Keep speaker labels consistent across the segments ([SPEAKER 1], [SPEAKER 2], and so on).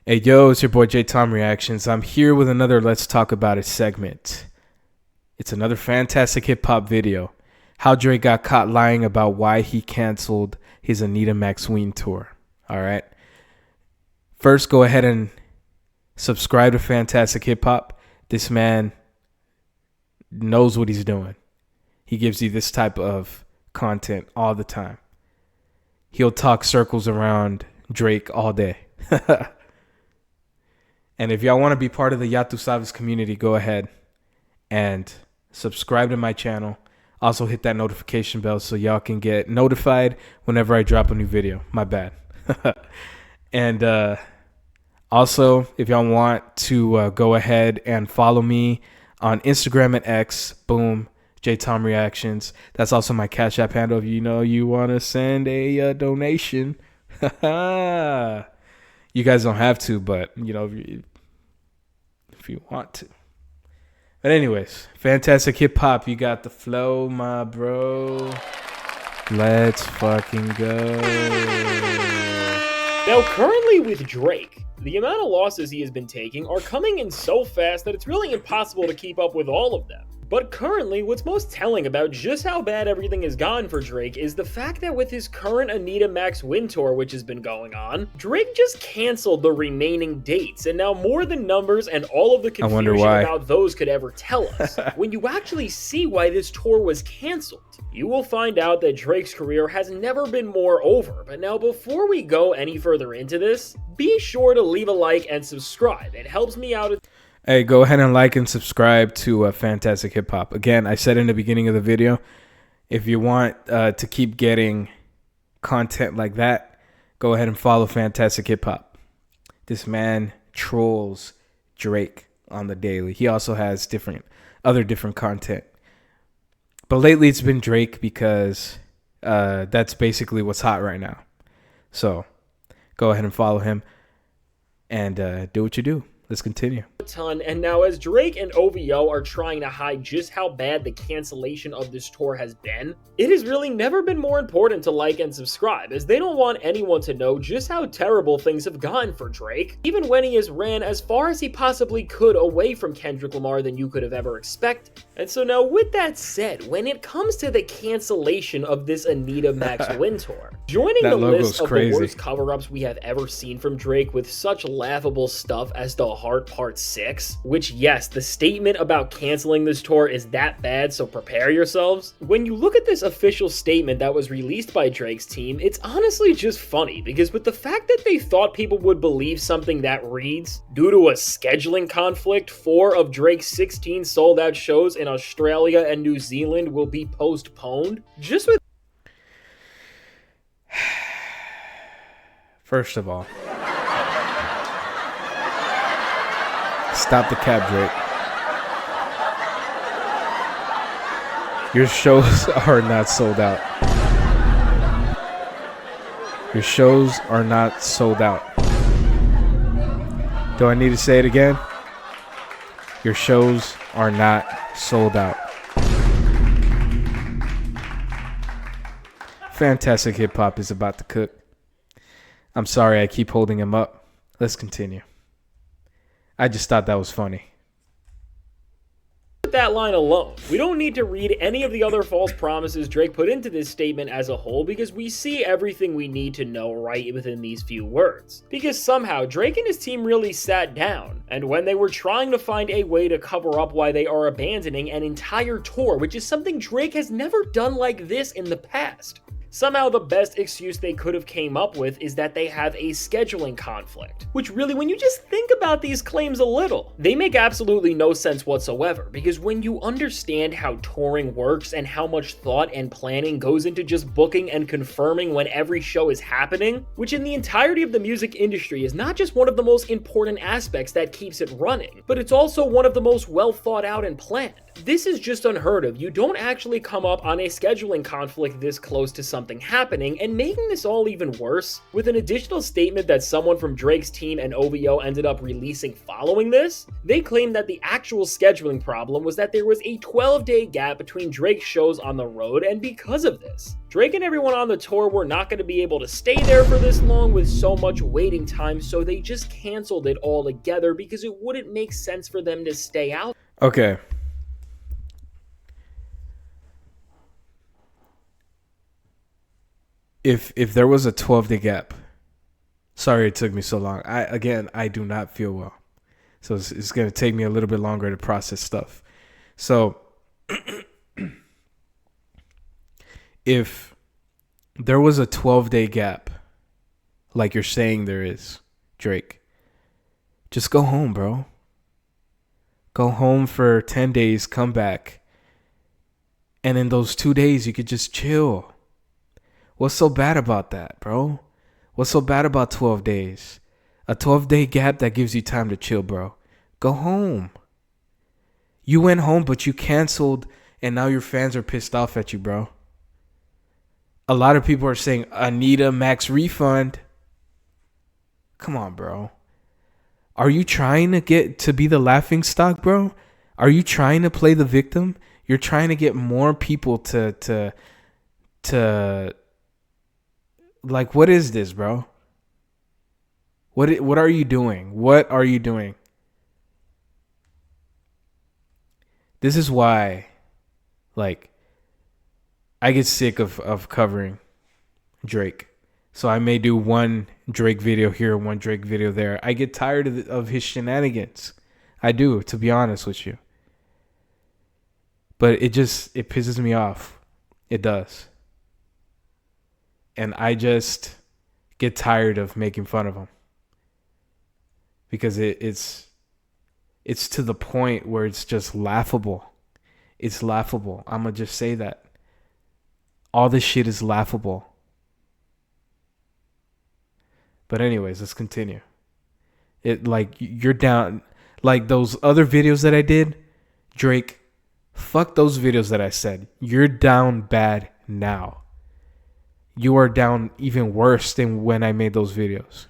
[SPEAKER 1] Hey yo, it's your boy J Tom Reactions. I'm here with another Let's Talk About It segment. It's another fantastic hip hop video. How Drake got caught lying about why he canceled his ANITA MAX WYN Tour. Alright. First, go ahead and subscribe to Fantastic Hip Hop. This man knows what he's doing. He gives you this type of content all the time. He'll talk circles around Drake all day. And if y'all want to be part of the Ya Tu Sabes community, go ahead and subscribe to my channel. Also hit that notification bell so y'all can get notified whenever I drop a new video. My bad. And also, if y'all want to go ahead and follow me on Instagram and X, boom, J Tom Reactions. That's also my Cash App handle if you know you want to send a donation. You guys don't have to, but you know, if you want to. But anyways, Fantastic Hip Hop, you got the flow, my bro. Let's fucking go.
[SPEAKER 2] Now, currently with Drake, the amount of losses he has been taking are coming in so fast that it's really impossible to keep up with all of them. But currently, what's most telling about just how bad everything has gone for Drake is the fact that with his current ANITA MAX WYN Tour, which has been going on, Drake just canceled the remaining dates, and now more than numbers and all of the confusion about those could ever tell us. When you actually see why this tour was canceled, you will find out that Drake's career has never been more over. But now, before we go any further into this, be sure to leave a like and subscribe. It helps me out.
[SPEAKER 1] Hey, go ahead and like and subscribe to Fantastic Hip Hop. Again, I said in the beginning of the video, if you want to keep getting content like that, go ahead and follow Fantastic Hip Hop. This man trolls Drake on the daily. He also has other different content. But lately it's been Drake because that's basically what's hot right now. So go ahead and follow him and do what you do. Let's continue.
[SPEAKER 2] And now as Drake and OVO are trying to hide just how bad the cancellation of this tour has been, it has really never been more important to like and subscribe, as they don't want anyone to know just how terrible things have gone for Drake, even when he has ran as far as he possibly could away from Kendrick Lamar than you could have ever expected. And so now with that said, when it comes to the cancellation of this ANITA MAX WYN Tour, joining the list of the worst cover-ups we have ever seen from Drake with such laughable stuff as The Heart Part 6, which yes, the statement about canceling this tour is that bad, so prepare yourselves. When you look at this official statement that was released by Drake's team, it's honestly just funny, because with the fact that they thought people would believe something that reads, due to a scheduling conflict, 4 of Drake's 16 sold-out shows in Australia and New Zealand will be postponed, just with...
[SPEAKER 1] First of all, stop the cap, Drake. Your shows are not sold out. Your shows are not sold out. Do I need to say it again? Your shows are not sold out. Fantastic Hip Hop is about to cook. I'm sorry I keep holding him up. Let's continue. I just thought that was funny.
[SPEAKER 2] With that line alone, we don't need to read any of the other false promises Drake put into this statement as a whole, because we see everything we need to know right within these few words. Because somehow Drake and his team really sat down, and when they were trying to find a way to cover up why they are abandoning an entire tour, which is something Drake has never done like this in the past, somehow the best excuse they could have came up with is that they have a scheduling conflict. Which really, when you just think about these claims a little, they make absolutely no sense whatsoever, because when you understand how touring works and how much thought and planning goes into just booking and confirming when every show is happening, which in the entirety of the music industry is not just one of the most important aspects that keeps it running, but it's also one of the most well thought out and planned. This is just unheard of. You don't actually come up on a scheduling conflict this close to something happening, and making this all even worse, with an additional statement that someone from Drake's team and OVO ended up releasing following this, they claimed that the actual scheduling problem was that there was a 12-day gap between Drake's shows on the road, and because of this, Drake and everyone on the tour were not going to be able to stay there for this long with so much waiting time, so they just canceled it all together because it wouldn't make sense for them to stay out.
[SPEAKER 1] Okay. If there was a 12-day gap, sorry it took me so long. I do not feel well. So it's going to take me a little bit longer to process stuff. So if there was a 12-day gap, like you're saying there is, Drake, just go home, bro. Go home for 10 days, come back. And in those 2 days, you could just chill. What's so bad about that, bro? What's so bad about 12 days? A 12-day gap that gives you time to chill, bro. Go home. You went home, but you canceled, and now your fans are pissed off at you, bro. A lot of people are saying, ANITA MAX refund. Come on, bro. Are you trying to get to be the laughing stock, bro? Are you trying to play the victim? You're trying to get more people to like, what is this, bro? What are you doing? What are you doing? This is why, like, I get sick of covering Drake. So I may do one Drake video here, one Drake video there. I get tired of his shenanigans. I do, to be honest with you. But it pisses me off. It does. And I just get tired of making fun of him. Because it's to the point where it's just laughable. It's laughable. I'm going to just say that. All this shit is laughable. But anyways, let's continue. You're down. Like those other videos that I did, Drake, fuck those videos that I said. You're down bad now. You are down even worse than when I made those videos.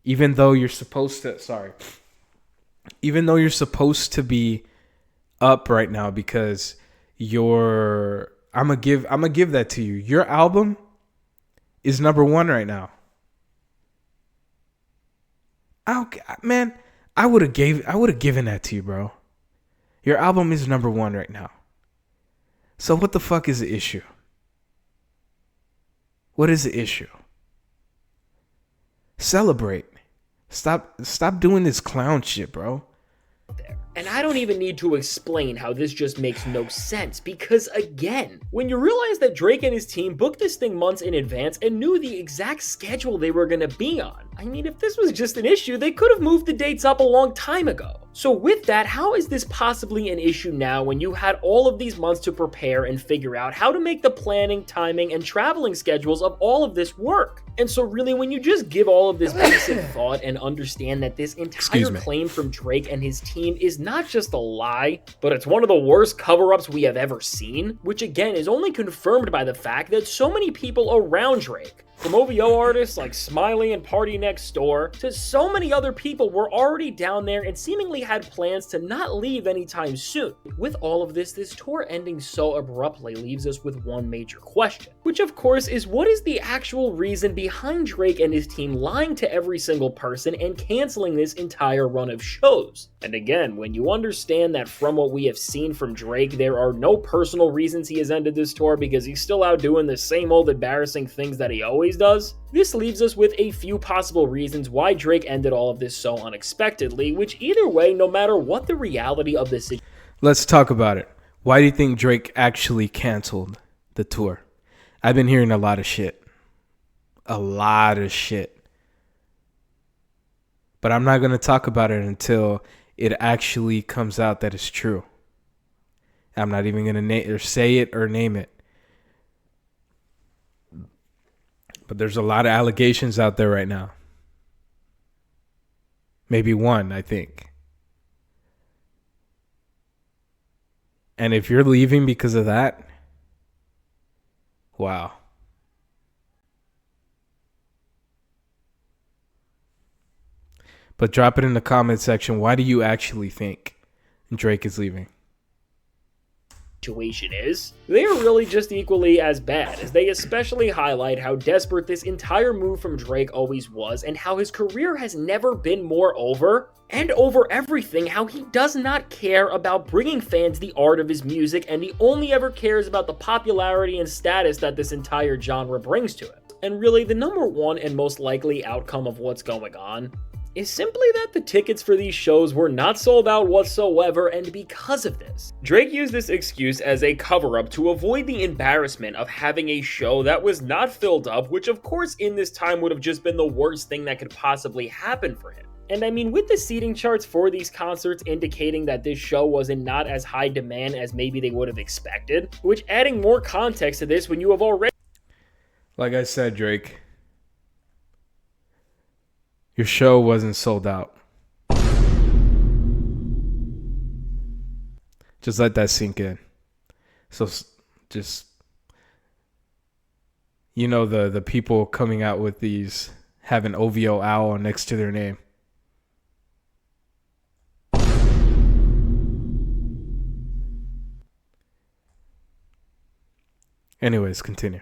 [SPEAKER 1] Even though you're supposed to, even though you're supposed to be up right now because I'm gonna give that to you. Your album is #1 right now. I would have given that to you, bro. Your album is #1 right now. So what the fuck is the issue? What is the issue? Celebrate. Stop doing this clown shit, bro.
[SPEAKER 2] And I don't even need to explain how this just makes no sense, because again, when you realize that Drake and his team booked this thing months in advance and knew the exact schedule they were gonna be on, I mean, if this was just an issue, they could have moved the dates up a long time ago. So with that, how is this possibly an issue now when you had all of these months to prepare and figure out how to make the planning, timing, and traveling schedules of all of this work? And so really, when you just give all of this basic thought and understand that this entire claim from Drake and his team is not just a lie, but it's one of the worst cover-ups we have ever seen, which again is only confirmed by the fact that so many people around Drake, from OVO artists like Smiley and Party Next Door, to so many other people were already down there and seemingly had plans to not leave anytime soon. With all of this tour ending so abruptly leaves us with one major question, which of course is, what is the actual reason behind Drake and his team lying to every single person and canceling this entire run of shows? And again, when you understand that from what we have seen from Drake, there are no personal reasons he has ended this tour because he's still out doing the same old embarrassing things that he always does, this leaves us with a few possible reasons why Drake ended all of this so unexpectedly, which either way, no matter what the reality of this is.
[SPEAKER 1] Let's talk about it. Why do you think Drake actually canceled the tour? I've been hearing a lot of shit. A lot of shit. But I'm not going to talk about it until it actually comes out that it's true. I'm not even going to say it or name it. But there's a lot of allegations out there right now. Maybe one, I think. And if you're leaving because of that, wow. But drop it in the comment section. Why do you actually think Drake is leaving?
[SPEAKER 2] Situation is, they are really just equally as bad, as they especially highlight how desperate this entire move from Drake always was, and how his career has never been more over, and over everything, how he does not care about bringing fans the art of his music, and he only ever cares about the popularity and status that this entire genre brings to it. And really, the number one and most likely outcome of what's going on is simply that the tickets for these shows were not sold out whatsoever, and because of this, Drake used this excuse as a cover-up to avoid the embarrassment of having a show that was not filled up, which of course in this time would have just been the worst thing that could possibly happen for him. And I mean, with the seating charts for these concerts indicating that this show was in not as high demand as maybe they would have expected, which adding more context to this when you have already...
[SPEAKER 1] Like I said, Drake, your show wasn't sold out. Just let that sink in. So just, you know, the people coming out with these have an OVO owl next to their name. Anyways, continue.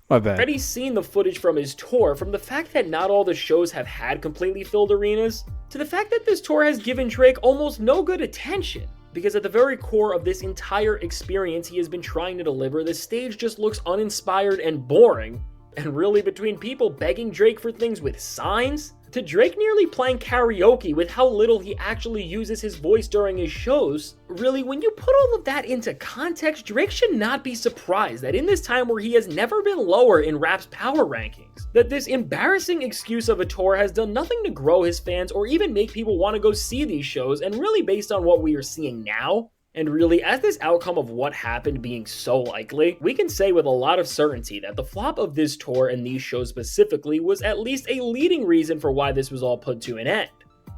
[SPEAKER 1] My bad.
[SPEAKER 2] Already seen the footage from his tour, from the fact that not all the shows have had completely filled arenas, to the fact that this tour has given Drake almost no good attention. Because at the very core of this entire experience he has been trying to deliver, the stage just looks uninspired and boring. And really, between people begging Drake for things with signs, to Drake nearly playing karaoke with how little he actually uses his voice during his shows, really, when you put all of that into context, Drake should not be surprised that in this time where he has never been lower in rap's power rankings, that this embarrassing excuse of a tour has done nothing to grow his fans or even make people want to go see these shows. And really, based on what we are seeing now, and really, as this outcome of what happened being so likely, we can say with a lot of certainty that the flop of this tour and these shows specifically was at least a leading reason for why this was all put to an end.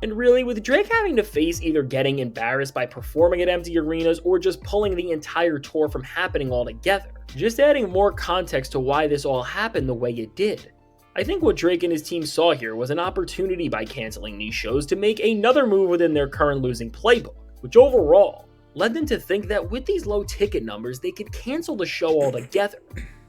[SPEAKER 2] And really, with Drake having to face either getting embarrassed by performing at empty arenas or just pulling the entire tour from happening altogether, just adding more context to why this all happened the way it did. I think what Drake and his team saw here was an opportunity by canceling these shows to make another move within their current losing playbook, which overall led them to think that with these low ticket numbers, they could cancel the show altogether.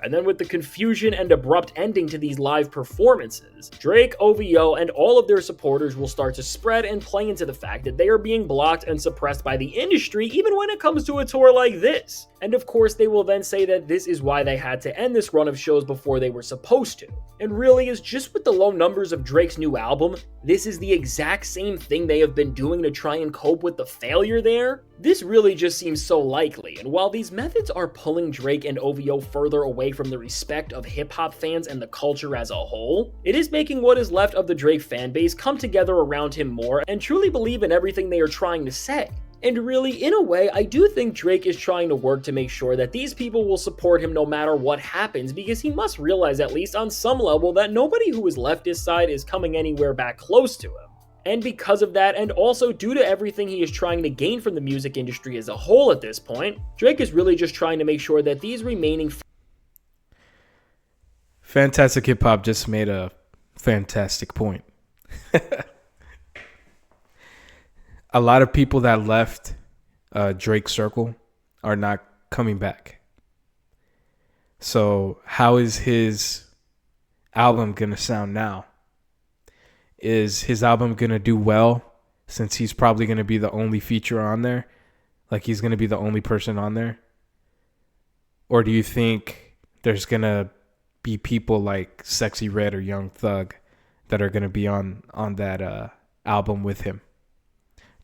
[SPEAKER 2] And then with the confusion and abrupt ending to these live performances, Drake, OVO, and all of their supporters will start to spread and play into the fact that they are being blocked and suppressed by the industry even when it comes to a tour like this. And of course, they will then say that this is why they had to end this run of shows before they were supposed to. And really, is just with the low numbers of Drake's new album, this is the exact same thing they have been doing to try and cope with the failure there? This really just seems so likely, and while these methods are pulling Drake and OVO further away from the respect of hip-hop fans and the culture as a whole, it is making what is left of the Drake fanbase come together around him more and truly believe in everything they are trying to say. And really, in a way, I do think Drake is trying to work to make sure that these people will support him no matter what happens, because he must realize, at least on some level, that nobody who has left his side is coming anywhere back close to him. And because of that, and also due to everything he is trying to gain from the music industry as a whole at this point, Drake is really just trying to make sure that these remaining...
[SPEAKER 1] Fantastic Hip Hop just made a fantastic point. A lot of people that left Drake's circle are not coming back. So how is his album going to sound now? Is his album going to do well since he's probably going to be the only feature on there? Like he's going to be the only person on there? Or do you think there's going to be people like Sexy Red or Young Thug that are going to be on that album with him?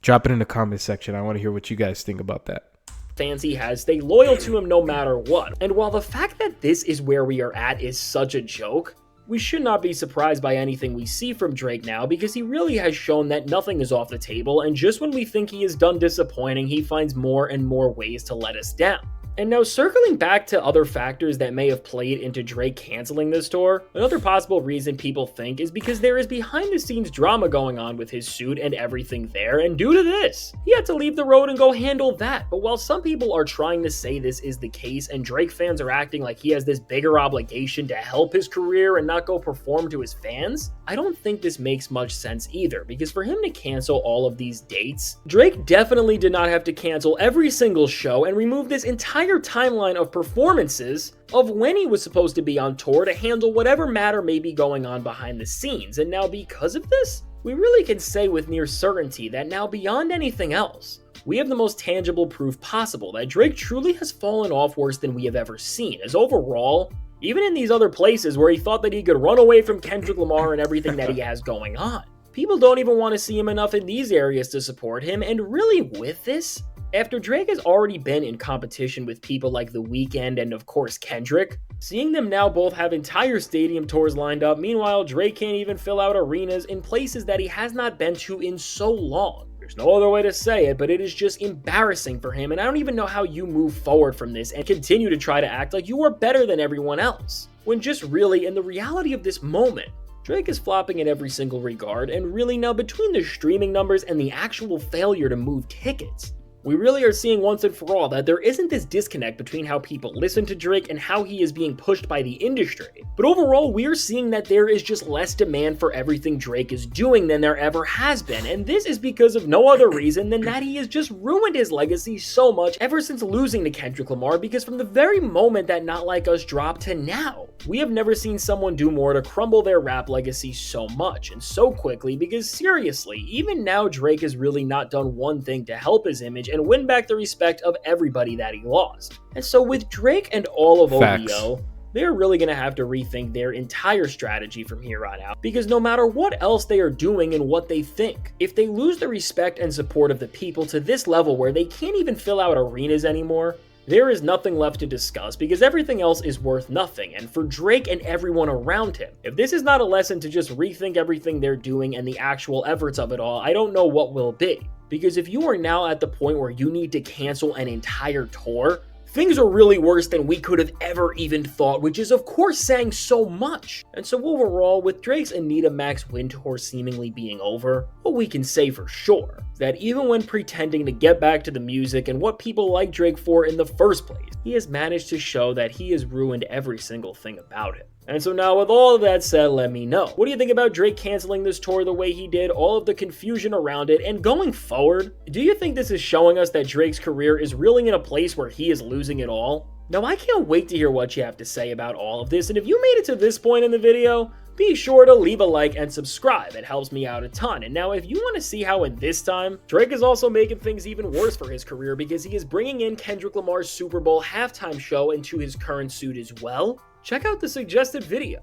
[SPEAKER 1] Drop it in the comment section. I want to hear what you guys think about that.
[SPEAKER 2] Fans he has stay loyal to him no matter what. And while the fact that this is where we are at is such a joke, we should not be surprised by anything we see from Drake now, because he really has shown that nothing is off the table, and just when we think he is done disappointing, he finds more and more ways to let us down. And now circling back to other factors that may have played into Drake canceling this tour, another possible reason people think is because there is behind the scenes drama going on with his suit and everything there, and due to this, he had to leave the road and go handle that. But while some people are trying to say this is the case and Drake fans are acting like he has this bigger obligation to help his career and not go perform to his fans, I don't think this makes much sense either, because for him to cancel all of these dates, Drake definitely did not have to cancel every single show and remove this entire timeline of performances of when he was supposed to be on tour to handle whatever matter may be going on behind the scenes. And now because of this, we really can say with near certainty that now beyond anything else, we have the most tangible proof possible that Drake truly has fallen off worse than we have ever seen, as overall, even in these other places where he thought that he could run away from Kendrick Lamar and everything that he has going on, people don't even want to see him enough in these areas to support him. And really with this, after Drake has already been in competition with people like The Weeknd and of course Kendrick, seeing them now both have entire stadium tours lined up, meanwhile Drake can't even fill out arenas in places that he has not been to in so long. There's no other way to say it, but it is just embarrassing for him, and I don't even know how you move forward from this and continue to try to act like you are better than everyone else, when just really, in the reality of this moment, Drake is flopping in every single regard, and really now between the streaming numbers and the actual failure to move tickets, we really are seeing once and for all that there isn't this disconnect between how people listen to Drake and how he is being pushed by the industry. But overall, we are seeing that there is just less demand for everything Drake is doing than there ever has been. And this is because of no other reason than that he has just ruined his legacy so much ever since losing to Kendrick Lamar, because from the very moment that Not Like Us dropped to now, we have never seen someone do more to crumble their rap legacy so much and so quickly, because seriously, even now Drake has really not done one thing to help his image and win back the respect of everybody that he lost. And so with Drake and all of OVO, they're really going to have to rethink their entire strategy from here on out, because no matter what else they are doing and what they think, if they lose the respect and support of the people to this level where they can't even fill out arenas anymore, there is nothing left to discuss, because everything else is worth nothing. And for Drake and everyone around him, if this is not a lesson to just rethink everything they're doing and the actual efforts of it all, I don't know what will be. Because if you are now at the point where you need to cancel an entire tour, things are really worse than we could have ever even thought, which is of course saying so much. And so overall, with Drake's ANITA MAX WYN Tour seemingly being over, what we can say for sure is that even when pretending to get back to the music and what people like Drake for in the first place, he has managed to show that he has ruined every single thing about it. And so now with all of that said, let me know. What do you think about Drake canceling this tour the way he did, all of the confusion around it, and going forward? Do you think this is showing us that Drake's career is really in a place where he is losing it all? Now I can't wait to hear what you have to say about all of this, and if you made it to this point in the video, be sure to leave a like and subscribe. It helps me out a ton. And now if you want to see how in this time, Drake is also making things even worse for his career, because he is bringing in Kendrick Lamar's Super Bowl halftime show into his current suit as well, check out the suggested video.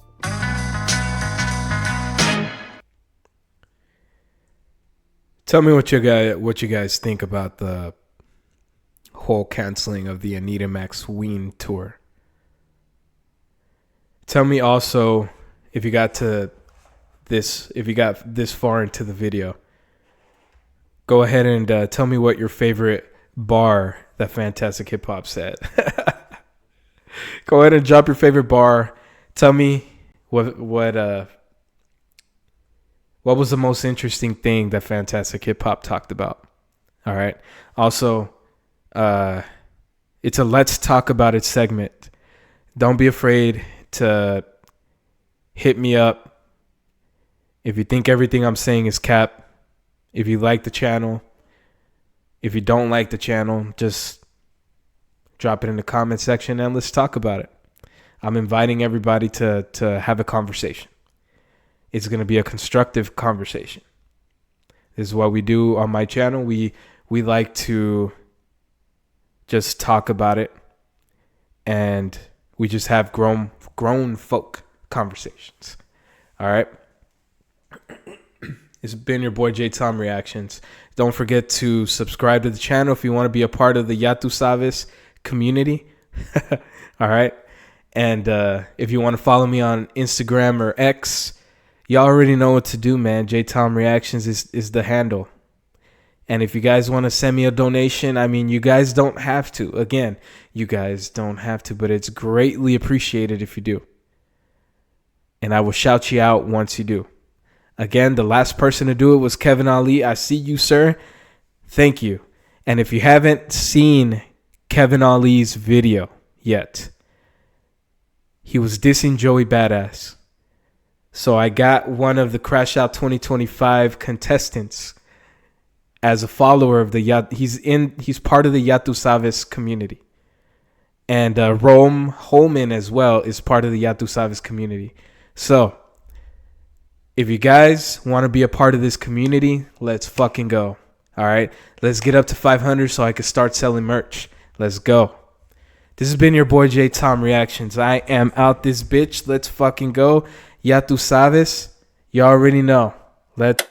[SPEAKER 1] Tell me what you guys think about the whole canceling of the ANITA MAX WYN Tour. Tell me also if you got this far into the video. Go ahead and tell me what your favorite bar that Fantastic Hip Hop said. Go ahead and drop your favorite bar. Tell me what was the most interesting thing that Fantastic Hip Hop talked about. All right. Also, it's a Let's Talk About It segment. Don't be afraid to hit me up if you think everything I'm saying is cap. If you like the channel, if you don't like the channel, just drop it in the comment section and let's talk about it. I'm inviting everybody to have a conversation. It's going to be a constructive conversation. This is what we do on my channel. We like to just talk about it, and we just have grown folk conversations. All right. It's been your boy J Tom Reactions. Don't forget to subscribe to the channel if you want to be a part of the Ya Tu Sabes community. All right. And if you want to follow me on Instagram or X, you already know what to do, man. J Tom Reactions is the handle. And if you guys want to send me a donation, I mean, you guys don't have to. Again, you guys don't have to, but it's greatly appreciated if you do. And I will shout you out once you do. Again, the last person to do it was Kevin Ali. I see you, sir. Thank you. And if you haven't seen Kevin Ali's video yet, he was dissing Joey Badass. So I got one of the Crash Out 2025 contestants as a follower of the he's part of the Ya Tu Sabes community. And Rome Holman as well is part of the Ya Tu Sabes community. So if you guys want to be a part of this community, let's fucking go. All right, let's get up to 500 so I can start selling merch. Let's go. This has been your boy J Tom Reactions. I am out this bitch. Let's fucking go. Ya Tu Sabes. You already know. Let's